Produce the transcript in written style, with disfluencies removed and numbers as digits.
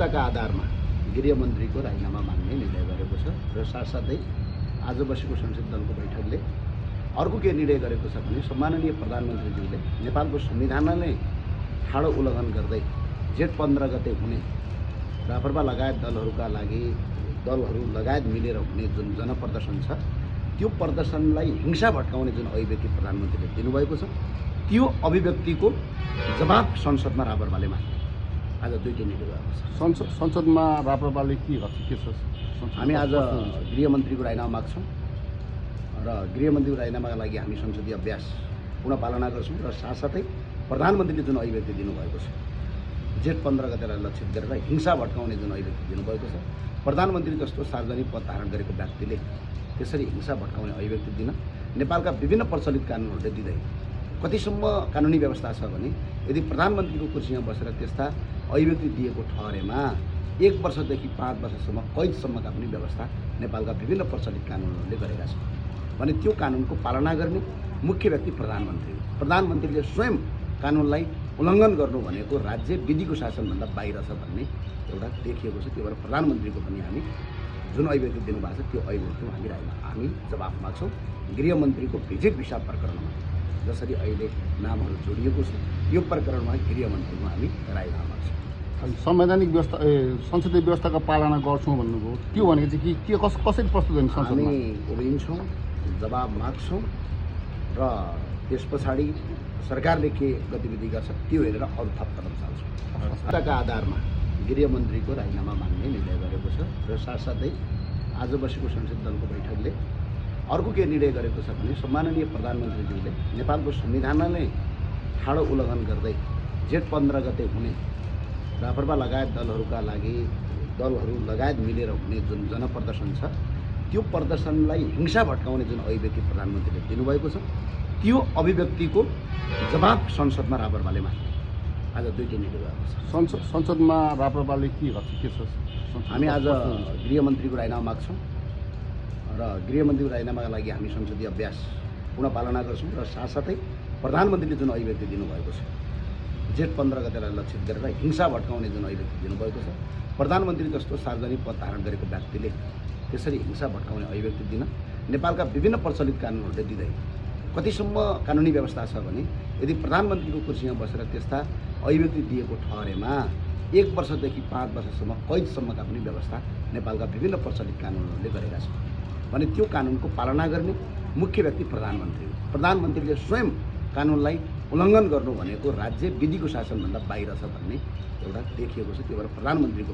का आधारमा गृहमन्त्रीको राजीनामा माग्ने निर्णय गरेको छ र साथसाथै आज बसेको संसद दलको बैठकले अर्को के निर्णय गरेको छ भने सम्माननीय प्रधानमन्त्रीज्यूले नेपालको संविधानलाई ठाडो उल्लङ्घन गर्दै जेठ 15 गते हुने राप्रपा लगायत दलहरू लगायत मिलेर हुने जुन जनप्रदर्शन छ त्यो प्रदर्शनलाई हिंसा भट्काउने जुन अभिव्यक्ति प्रधानमन्त्रीले दिनुभएको छ त्यो अभिव्यक्तिको जवाब संसदमा राप्रपाले माग्यो। आज दुईटै निर्णय भएको छ। संसदमा राप्रपाले के छ? हामी आज गृहमन्त्रीको राजीनामा माग्छौँ र गृहमन्त्रीको राजीनामाका लागि हामी संसदीय अभ्यास पुनः पालना गर्छौँ र साथसाथै प्रधानमन्त्रीले जुन अभिव्यक्ति दिनुभएको छ जेठ 15 गतेलाई लक्षित गरेर हिंसा भट्काउने जुन अभिव्यक्ति दिनुभएको छ प्रधानमन्त्री जस्तो सार्वजनिक पद धारण गरेको व्यक्तिले त्यसरी हिंसा भट्काउने अभिव्यक्ति दिन नेपालका विभिन्न प्रचलित कानुनहरूले दिँदैन। कतिसम्म कानुनी व्यवस्था छ भने यदि प्रधानमन्त्रीको कुर्सीमा बसेर त्यस्ता अभिव्यक्ति दिएको ठहरेमा 1 वर्षदेखि 5 वर्षसम्म कैदसम्मका पनि व्यवस्था नेपालका विभिन्न प्रचलित कानुनहरूले गरेका छन् भने त्यो कानुनको पालना गर्ने मुख्य व्यक्ति प्रधानमन्त्री हो। प्रधानमन्त्रीले स्वयं कानुनलाई उल्लङ्घन गर्नु भनेको राज्य विधिको शासनभन्दा बाहिर छ भन्ने एउटा देखिएको छ। त्यो भएर प्रधानमन्त्रीको पनि हामी जुन अभिव्यक्ति दिनुभएको छ त्यो अभिव्यक्तिमा हामी जवाफ माग्छौँ। गृहमन्त्रीको भिजिट भिसा प्रकरणमा जसरी अहिले नामहरू जोडिएको छ यो प्रकरणमा गृहमन्त्रीमा हामी राजीनामा माग्छौँ। संवैधानिक व्यवस्था संसदीय व्यवस्थाको पालना गर्छौँ भन्नुभयो, त्यो भनेको चाहिँ के कसरी प्रस्तुत गर्ने? हामी उभिन्छौँ, जवाब माग्छौँ र त्यस पछाडि सरकारले के गतिविधि गर्छ त्यो हेरेर अरू थप कदम चाल्छौँ। का आधारमा गृहमन्त्रीको राजीनामा माग्ने निर्णय गरेको छ र साथसाथै आज बसेको संसद दलको बैठकले अर्को के निर्णय गरेको छ भने सम्माननीय प्रधानमन्त्रीज्यूले नेपालको संविधानलाई ठाडो उल्लङ्घन गर्दै जेठ 15 गते हुने राप्रपा लगायत दलहरू लगायत मिलेर हुने जुन जनप्रदर्शन छ त्यो प्रदर्शनलाई हिंसा भट्काउने जुन अभिव्यक्ति प्रधानमन्त्रीले दिनुभएको छ त्यो अभिव्यक्तिको जवाब संसदमा राप्रपाले माग्यो। आज दुईटै निर्णय भएको छ। संसदमा राप्रपाले के छ? हामी आज गृहमन्त्रीको राजीनामा माग्छौँ र गृहमन्त्रीको राजीनामाका लागि हामी संसदीय अभ्यास पुनः पालना गर्छौँ र साथसाथै प्रधानमन्त्रीले जुन अभिव्यक्ति दिनुभएको छ जेठ 15 गतेलाई लक्षित गरेर हिंसा भट्काउने जुन अभिव्यक्ति दिनुभएको छ प्रधानमन्त्री जस्तो सार्वजनिक पद धारण गरेको व्यक्तिले त्यसरी हिंसा भट्काउने अभिव्यक्ति दिन नेपालका विभिन्न प्रचलित कानुनहरूले दिँदैन। कतिसम्म कानुनी व्यवस्था छ भने यदि प्रधानमन्त्रीको कुर्सीमा बसेर त्यस्ता अभिव्यक्ति दिएको ठहरेमा 1 वर्षदेखि 5 वर्षसम्म कैदसम्मका पनि व्यवस्था नेपालका विभिन्न प्रचलित कानुनहरूले गरेका छन् भने त्यो कानुनको पालना गर्ने मुख्य व्यक्ति प्रधानमन्त्री हो। प्रधानमन्त्रीले स्वयं कानुनलाई उल्लङ्घन गर्नु भनेको राज्य विधिको शासनभन्दा बाहिर छ भन्ने एउटा देखिएको छ। त्यो भएर प्रधानमन्त्रीको